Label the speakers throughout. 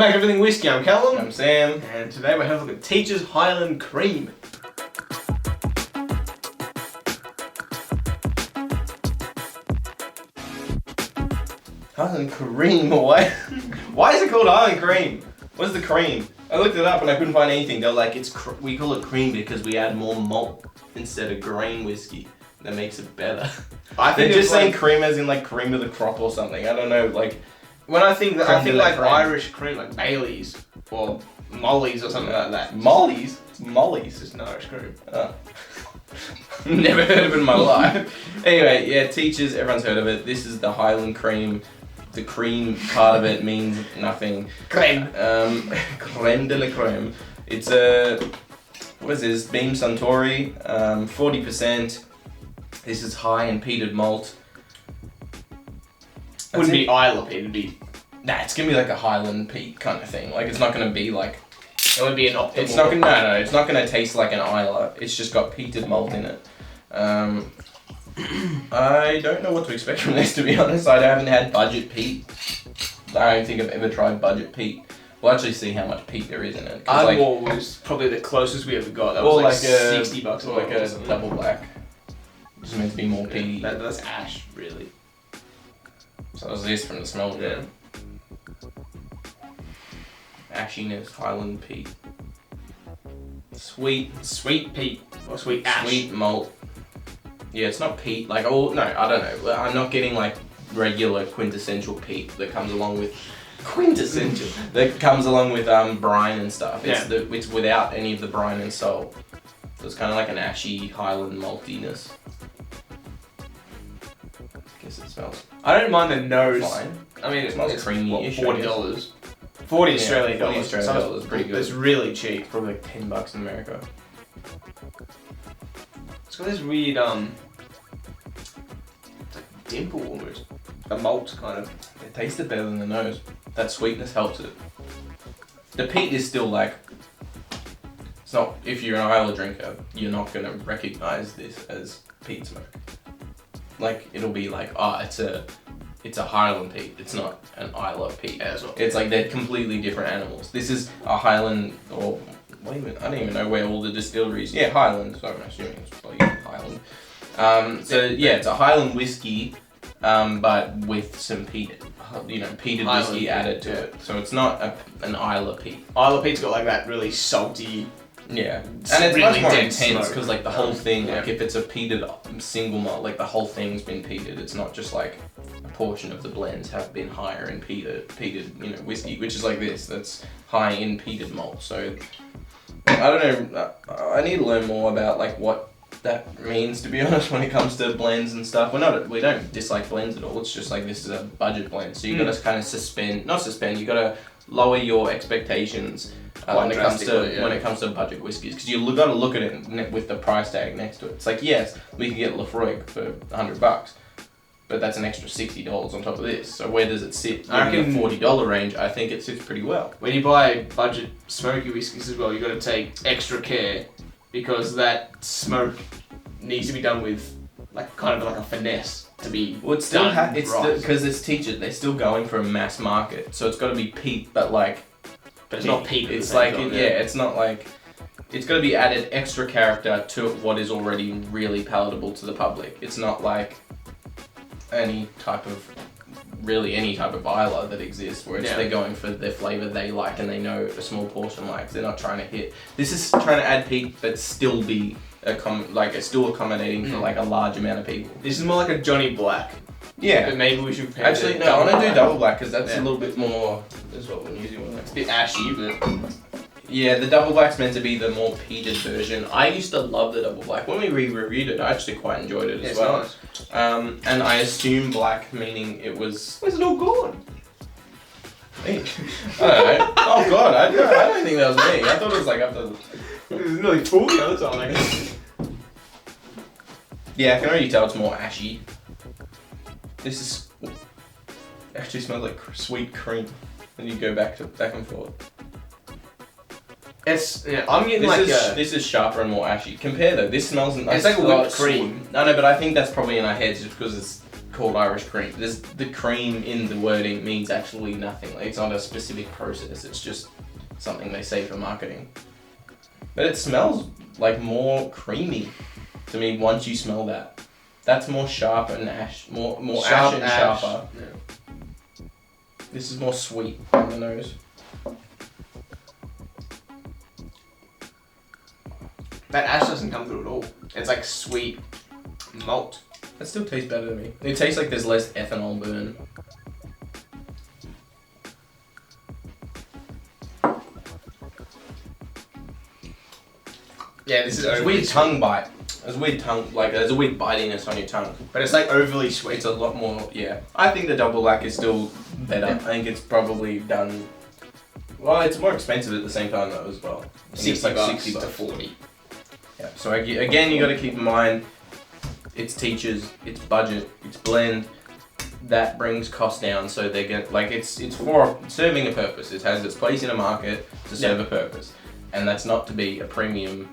Speaker 1: back to Everything Whiskey. I'm Callum.
Speaker 2: I'm Sam.
Speaker 1: And today we're having a look at Teacher's Highland Cream.
Speaker 2: Highland Cream, why? Why is it called Highland Cream? What's the cream? I looked it up and I couldn't find anything. They're like, we call it cream because we add more malt instead of grain whiskey. That makes it better.
Speaker 1: I think
Speaker 2: They're just saying
Speaker 1: like,
Speaker 2: cream as in like cream of the crop or something. I don't know, like.
Speaker 1: when I think like
Speaker 2: cream.
Speaker 1: Irish cream, like Bailey's or Molly's or something like that.
Speaker 2: Molly's? It's Molly's.
Speaker 1: It's just an Irish cream.
Speaker 2: Oh. Never heard of it in my life. Anyway, yeah, Teachers, everyone's heard of it. This is the Highland Cream. The cream part of it means nothing.
Speaker 1: Creme.
Speaker 2: Creme de la creme. It's a, what is this? Beam Suntory, 40%. This is high in peated malt.
Speaker 1: Wouldn't be Isla Peat, it'd be...
Speaker 2: Nah, it's gonna be like a Highland peat kind of thing. Like, it's not gonna be like...
Speaker 1: It would be an optimal...
Speaker 2: It's not gonna, no, it's not gonna taste like an Isla. It's just got peated malt in it. I don't know what to expect from this, to be honest. I haven't had budget peat. I don't think I've ever tried budget peat. We'll actually see how much peat there is in it.
Speaker 1: Ardmore was probably the closest we ever got. That was like $60
Speaker 2: or
Speaker 1: a
Speaker 2: like
Speaker 1: bottle or
Speaker 2: a
Speaker 1: something.
Speaker 2: double black. It's meant to be more peaty.
Speaker 1: That's ash, really.
Speaker 2: So is this from the smell of it? Ashiness, Highland peat. Sweet
Speaker 1: peat or sweet ash.
Speaker 2: Sweet malt. Yeah, it's not peat. Like, oh no, I don't know. I'm not getting like regular quintessential peat that comes along with quintessential that comes along with brine and stuff. It's it's without any of the brine and salt. So it's kind of like an ashy Highland maltiness. Guess it smells
Speaker 1: I don't mind the nose.
Speaker 2: fine.
Speaker 1: I mean, it
Speaker 2: smells
Speaker 1: it's
Speaker 2: creamy-ish, I
Speaker 1: $40. 40 Australian
Speaker 2: $40
Speaker 1: dollars.
Speaker 2: Australian dollars, pretty good.
Speaker 1: It's really cheap.
Speaker 2: Probably like $10 in America.
Speaker 1: It's got this weird it's like dimple almost. A malt kind of.
Speaker 2: It tasted better than the nose. That sweetness helps it. The peat is still like, it's not, if you're an Isla drinker, you're not gonna recognize this as peat smoke. Like, it'll be like, it's a Highland peat, it's not an Isla peat.
Speaker 1: Yeah, it's not.
Speaker 2: It's like they're completely different animals. This is a Highland, or wait a minute, I don't even know where all the distilleries. Yeah, Highland. So I'm assuming it's probably Highland. So yeah, it's a Highland whiskey, but with some peated
Speaker 1: Highland
Speaker 2: whiskey added to it. So it's not an Isla peat.
Speaker 1: Isla Peat's got like that really salty.
Speaker 2: Yeah, and it's
Speaker 1: really
Speaker 2: much more
Speaker 1: dense
Speaker 2: intense
Speaker 1: smoke.
Speaker 2: because like the whole thing,
Speaker 1: Yeah.
Speaker 2: like if it's a peated single malt, like the whole thing's been peated. It's not just like a portion of the blends have been higher in peated whiskey, which is like this. That's high in peated malt. So I don't know. I need to learn more about like what that means, to be honest, when it comes to blends and stuff. We don't dislike blends at all. It's just like this is a budget blend, so you got to kind of you got to lower your expectations when it comes to budget whiskeys, because you got to look at it with the price tag next to it. It's like, yes, we can get Lafroig for $100, but that's an extra $60 on top of this. So where does it sit?
Speaker 1: I
Speaker 2: In
Speaker 1: reckon-
Speaker 2: the $40 range, I think it sits pretty well.
Speaker 1: When you buy budget smoky whiskies as well, you got to take extra care because that smoke needs to be done with like kind of like a finesse to be
Speaker 2: Well, it's still
Speaker 1: done
Speaker 2: it's
Speaker 1: right.
Speaker 2: because it's Teachers. They're still going for a mass market, so it's got to be peat, but like.
Speaker 1: But it's not peat. at the
Speaker 2: It's
Speaker 1: same
Speaker 2: like
Speaker 1: time,
Speaker 2: it's not like it's got to be added extra character to what is already really palatable to the public. It's not like any type of Isla that exists where they're going for their flavor they like and they know a small portion likes. They're not trying to hit. This is trying to add peat but still be it's still accommodating for like a large amount of people.
Speaker 1: This is more like a Johnny Black.
Speaker 2: Yeah.
Speaker 1: But maybe we should compare
Speaker 2: Actually,
Speaker 1: it
Speaker 2: no, I want to do double black because that's
Speaker 1: Yeah.
Speaker 2: a little bit more. This is what we're using.
Speaker 1: It's a bit ashy, but
Speaker 2: Yeah, the double black's meant to be the more peated version. I used to love the double black. When we re-reviewed it, I actually quite enjoyed it as
Speaker 1: it's
Speaker 2: well.
Speaker 1: nice.
Speaker 2: And I assume black meaning it was.
Speaker 1: Where's it all gone?
Speaker 2: I don't know. Oh god, I don't think that was me. I thought it was like after.
Speaker 1: It was nearly full the other time. I guess.
Speaker 2: Yeah, I can already tell it's more ashy. This is actually smells like sweet cream. And you go back and forth.
Speaker 1: I'm getting
Speaker 2: This is sharper and more ashy. Compare though. This smells.
Speaker 1: It's like a whipped cream.
Speaker 2: No, but I think that's probably in our heads just because it's called Irish cream. The cream in the wording means actually nothing. Like, it's not a specific process. It's just something they say for marketing. But it smells like more creamy to me once you smell that. That's more sharp and more
Speaker 1: Sharp
Speaker 2: ash and
Speaker 1: ash.
Speaker 2: sharper.
Speaker 1: Yeah.
Speaker 2: This is more sweet on the nose.
Speaker 1: That ash doesn't come through at all. It's like sweet malt.
Speaker 2: That still tastes better to me. It tastes like there's less ethanol burn.
Speaker 1: Yeah, this is
Speaker 2: There's a
Speaker 1: overly
Speaker 2: weird tongue bite. There's a weird bitiness on your tongue.
Speaker 1: but it's like overly sweet.
Speaker 2: It's a lot more, yeah. I think the double black is still better.
Speaker 1: Yeah.
Speaker 2: I think it's probably done. Well, it's more expensive at the same time though as well. I think it's like
Speaker 1: $60
Speaker 2: $60
Speaker 1: to 40.
Speaker 2: Yeah. So again, you got to keep in mind, it's teachers, it's budget, it's blend. That brings costs down, so they get like it's for serving a purpose. It has its place in a market to serve a purpose, and that's not to be a premium,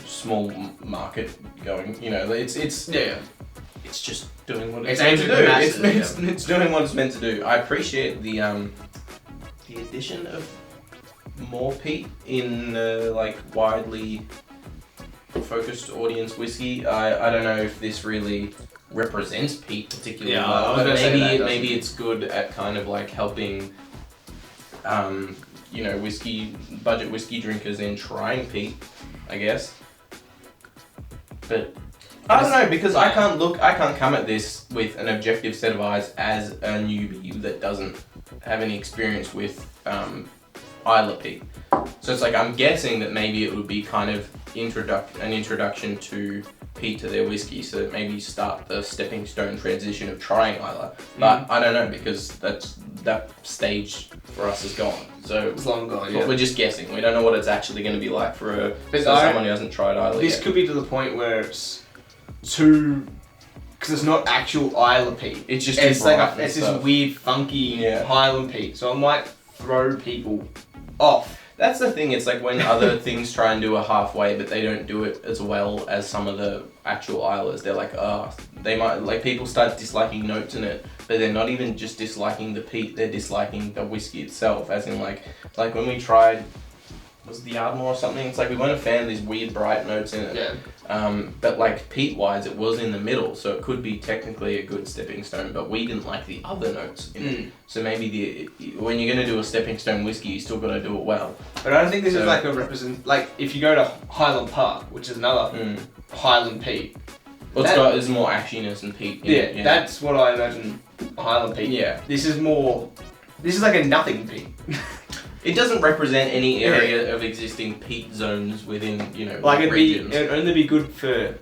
Speaker 2: small market going. It's
Speaker 1: Yeah.
Speaker 2: it's just doing what
Speaker 1: It's
Speaker 2: it's meant to
Speaker 1: aimed
Speaker 2: do.
Speaker 1: at the masses,
Speaker 2: It's doing what it's meant to do. I appreciate the addition of more peat in widely focused audience whiskey. I don't know if this really represents peat particularly
Speaker 1: Yeah, I
Speaker 2: well,
Speaker 1: was
Speaker 2: but
Speaker 1: gonna say that, doesn't
Speaker 2: maybe it's good at kind of like helping budget whiskey drinkers in trying peat, I guess. But I don't know, because I can't come at this with an objective set of eyes as a newbie that doesn't have any experience with Isla peat. So it's like I'm guessing that maybe it would be kind of an introduction to peat to their whiskey, so that maybe start the stepping stone transition of trying Isla. But I don't know, because that stage for us is gone. So
Speaker 1: It's long gone,
Speaker 2: we're just guessing. We don't know what it's actually going to be like for
Speaker 1: But
Speaker 2: someone who hasn't tried Isla
Speaker 1: This
Speaker 2: yet.
Speaker 1: could be to the point where it's too, because it's not actual Isla peat.
Speaker 2: It's just
Speaker 1: It's
Speaker 2: too
Speaker 1: like
Speaker 2: bright and
Speaker 1: it's this
Speaker 2: stuff.
Speaker 1: weird, funky Highland peat. So it might throw people off.
Speaker 2: That's the thing, it's like when other things try and do a halfway, but they don't do it as well as some of the actual Islas. They're like, they might, like, people start disliking notes in it, but they're not even just disliking the peat, they're disliking the whiskey itself, as in like when we tried, was it the Ardmore or something? It's like we weren't a fan of these weird bright notes in it.
Speaker 1: Yeah.
Speaker 2: But like peat-wise, it was in the middle, so it could be technically a good stepping stone, but we didn't like the other notes in it. So maybe when you're going to do a stepping stone whiskey, you still got to do it well.
Speaker 1: But I don't think this is like a like if you go to Highland Park, which is another Highland peat.
Speaker 2: Well, there's more ashiness and peat in it.
Speaker 1: That's what I imagine Highland peat.
Speaker 2: Yeah.
Speaker 1: This is like a nothing peat.
Speaker 2: It doesn't represent any area of existing peat zones within,
Speaker 1: Like
Speaker 2: regions.
Speaker 1: it'd only be good for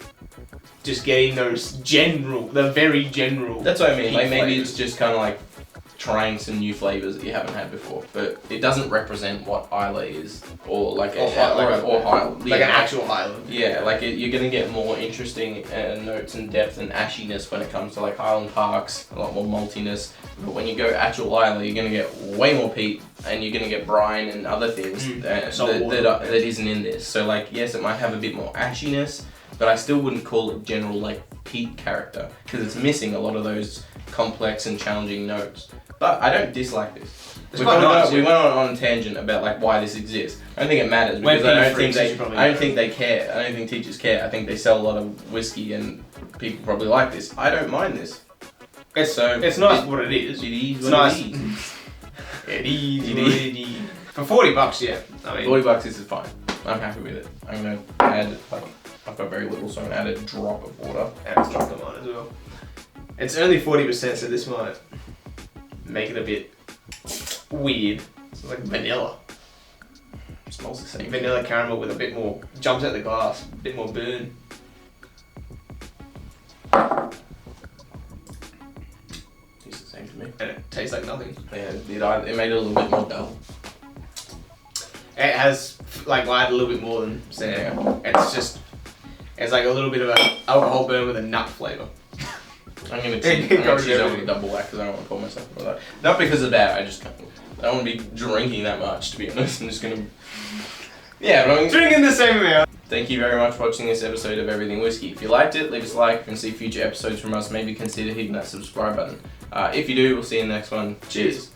Speaker 1: just getting the very general.
Speaker 2: That's what I mean.
Speaker 1: peat
Speaker 2: Like maybe
Speaker 1: flavours.
Speaker 2: it's just kind of like trying some new flavors that you haven't had before, but it doesn't represent what Isla is, or like
Speaker 1: Or
Speaker 2: Highland.
Speaker 1: like an actual Highland.
Speaker 2: Yeah, like you're gonna get more interesting notes and depth and ashiness when it comes to like Highland Parks, a lot more maltiness. But when you go actual Isla, you're gonna get way more peat, and you're gonna get brine and other things that isn't in this. So like, yes, it might have a bit more ashiness, but I still wouldn't call it general like peat character, because it's missing a lot of those complex and challenging notes. But I don't dislike this. We went on a tangent about like why this exists. I don't think it matters, because I don't think they care. I don't think teachers care. I think they sell a lot of whiskey and people probably like this. I don't mind this.
Speaker 1: It's nice what it is.
Speaker 2: It is
Speaker 1: It's
Speaker 2: what
Speaker 1: nice.
Speaker 2: it is.
Speaker 1: It is what it is. For $40, yeah. I mean,
Speaker 2: $40, this is fine. I'm happy with it. I'm gonna add I've got very little, so I'm gonna add a drop of water.
Speaker 1: yeah, it's chocolate mine as well. It's only 40%, so this might make it a bit weird. It's like vanilla.
Speaker 2: It smells the same.
Speaker 1: Vanilla caramel with a bit more, jumps out the glass, a bit more burn.
Speaker 2: It's the same to me.
Speaker 1: And it tastes like nothing.
Speaker 2: Yeah, it made it a little bit more dull.
Speaker 1: It has like light a little bit more than Sam. It's like a little bit of an alcohol burn with a nut flavour.
Speaker 2: I'm gonna choose over the double black because I don't want to pour myself with that. Not because of that, I don't want to be drinking that much, to be honest. I'm just gonna. Yeah, but I'm
Speaker 1: Drinking the same amount.
Speaker 2: Thank you very much for watching this episode of Everything Whiskey. If you liked it, leave us a like and see future episodes from us. Maybe consider hitting that subscribe button. If you do, we'll see you in the next one. Cheers.